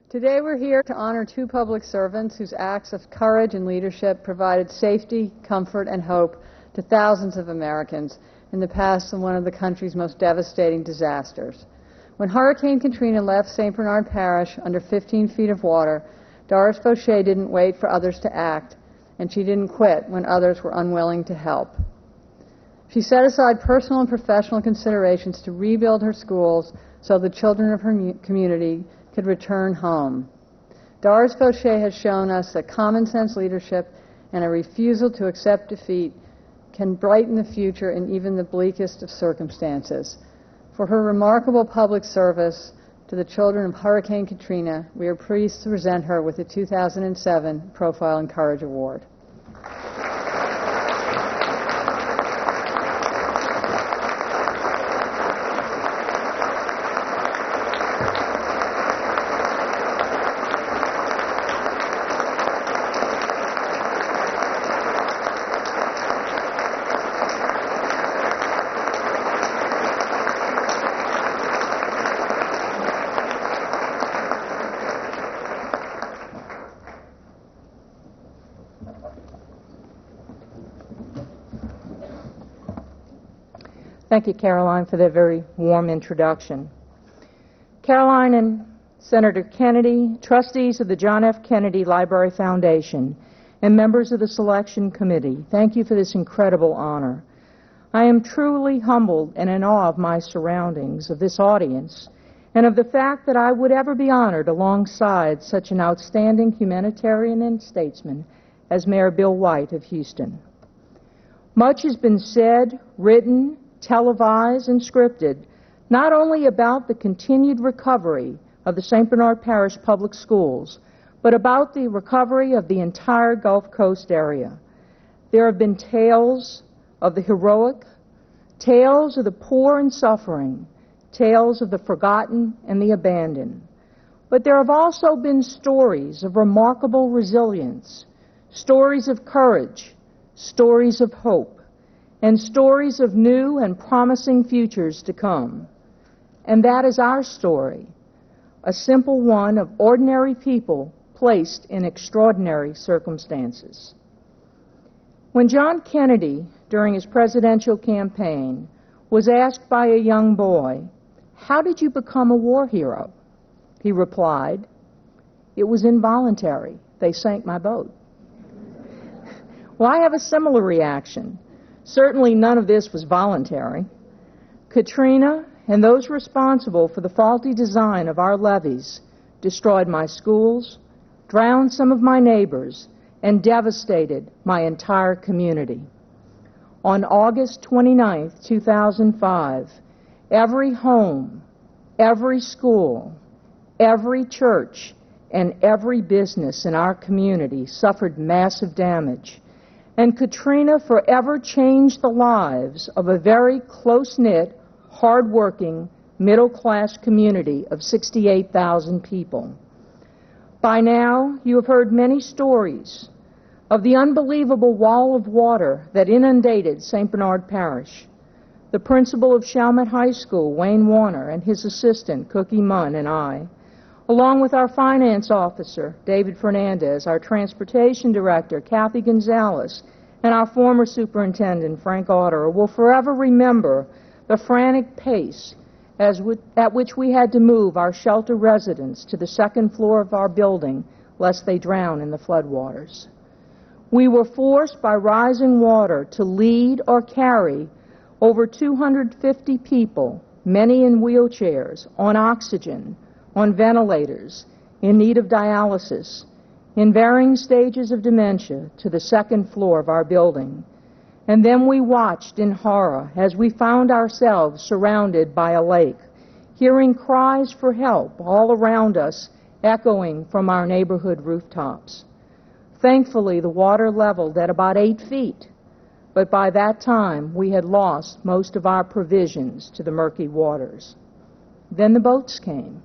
Today we're here to honor two public servants whose acts of courage and leadership provided safety, comfort, and hope to thousands of Americans in the past of one of the country's most devastating disasters. When Hurricane Katrina left St. Bernard Parish under 15 feet of water, Doris Voitier didn't wait for others to act, and she didn't quit when others were unwilling to help. She set aside personal and professional considerations to rebuild her schools so the children of her community could return home. Doris Voitier has shown us that common sense leadership and a refusal to accept defeat can brighten the future in even the bleakest of circumstances. For her remarkable public service to the children of Hurricane Katrina, we are pleased to present her with the 2007 Profile and Courage Award. Thank you, Caroline, for that very warm introduction. Caroline and Senator Kennedy, trustees of the John F. Kennedy Library Foundation, and members of the selection committee, thank you for this incredible honor. I am truly humbled and in awe of my surroundings, of this audience, and of the fact that I would ever be honored alongside such an outstanding humanitarian and statesman as Mayor Bill White of Houston. Much has been said, written, televised, and scripted, not only about the continued recovery of the St. Bernard Parish Public Schools, but about the recovery of the entire Gulf Coast area. There have been tales of the heroic, tales of the poor and suffering, tales of the forgotten and the abandoned. But there have also been stories of remarkable resilience, stories of courage, stories of hope, and stories of new and promising futures to come. And that is our story, a simple one of ordinary people placed in extraordinary circumstances. When John Kennedy, during his presidential campaign, was asked by a young boy, "How did you become a war hero?" he replied, "It was involuntary. They sank my boat." Well, I have a similar reaction. Certainly none of this was voluntary. Katrina and those responsible for the faulty design of our levees destroyed my schools, drowned some of my neighbors, and devastated my entire community. On August 29, 2005, every home, every school, every church, and every business in our community suffered massive damage. And Katrina forever changed the lives of a very close-knit, hard-working, middle-class community of 68,000 people. By now, you have heard many stories of the unbelievable wall of water that inundated St. Bernard Parish. The principal of Chalmette High School, Wayne Warner, and his assistant, Cookie Munn, and I, along with our finance officer, David Fernandez, our transportation director, Kathy Gonzalez, and our former superintendent, Frank Otterer, will forever remember the frantic pace at which we had to move our shelter residents to the second floor of our building lest they drown in the floodwaters. We were forced by rising water to lead or carry over 250 people, many in wheelchairs, on oxygen, on ventilators, in need of dialysis, in varying stages of dementia, to the second floor of our building. And then we watched in horror as we found ourselves surrounded by a lake, hearing cries for help all around us echoing from our neighborhood rooftops. Thankfully, the water leveled at about 8 feet, but by that time we had lost most of our provisions to the murky waters. Then the boats came.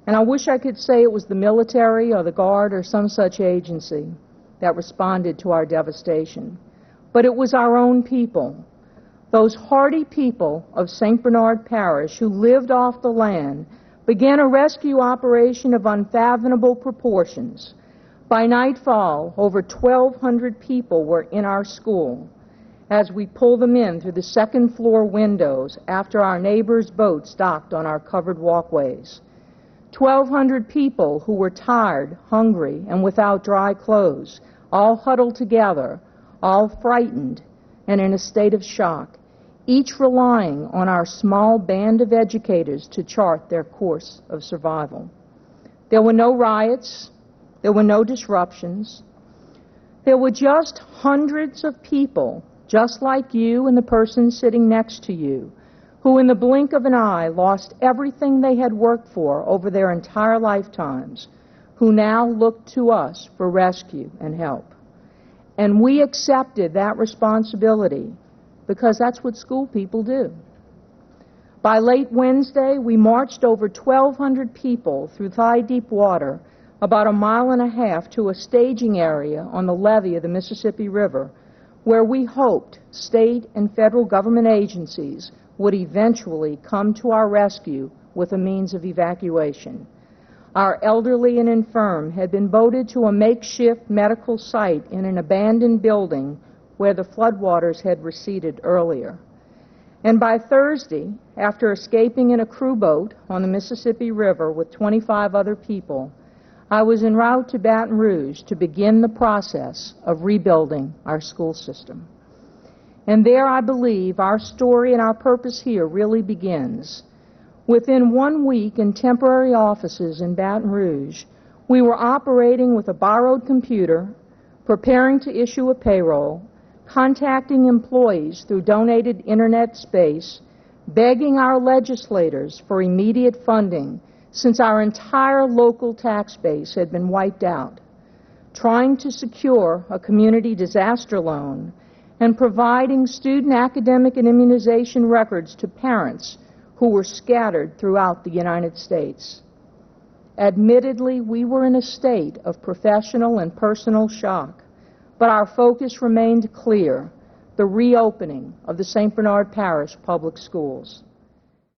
And I wish I could say it was the military or the Guard or some such agency that responded to our devastation. But it was our own people, those hardy people of St. Bernard Parish who lived off the land, began a rescue operation of unfathomable proportions. By nightfall, over 1,200 people were in our school as we pulled them in through the second-floor windows after our neighbors' boats docked on our covered walkways. 1,200 people who were tired, hungry, and without dry clothes, all huddled together, all frightened and in a state of shock, each relying on our small band of educators to chart their course of survival. There were no riots. There were no disruptions. There were just hundreds of people, just like you and the person sitting next to you, who in the blink of an eye lost everything they had worked for over their entire lifetimes, who now looked to us for rescue and help. And we accepted that responsibility because that's what school people do. By late Wednesday, we marched over 1,200 people through thigh-deep water about 1.5 miles to a staging area on the levee of the Mississippi River, where we hoped state and federal government agencies would eventually come to our rescue with a means of evacuation. Our elderly and infirm had been boated to a makeshift medical site in an abandoned building where the floodwaters had receded earlier. And by Thursday, after escaping in a crew boat on the Mississippi River with 25 other people, I was en route to Baton Rouge to begin the process of rebuilding our school system. And there, I believe, our story and our purpose here really begins. Within 1 week in temporary offices in Baton Rouge, we were operating with a borrowed computer, preparing to issue a payroll, contacting employees through donated internet space, begging our legislators for immediate funding since our entire local tax base had been wiped out, trying to secure a community disaster loan, and providing student academic and immunization records to parents who were scattered throughout the United States. Admittedly, we were in a state of professional and personal shock, but our focus remained clear: the reopening of the St. Bernard Parish public schools.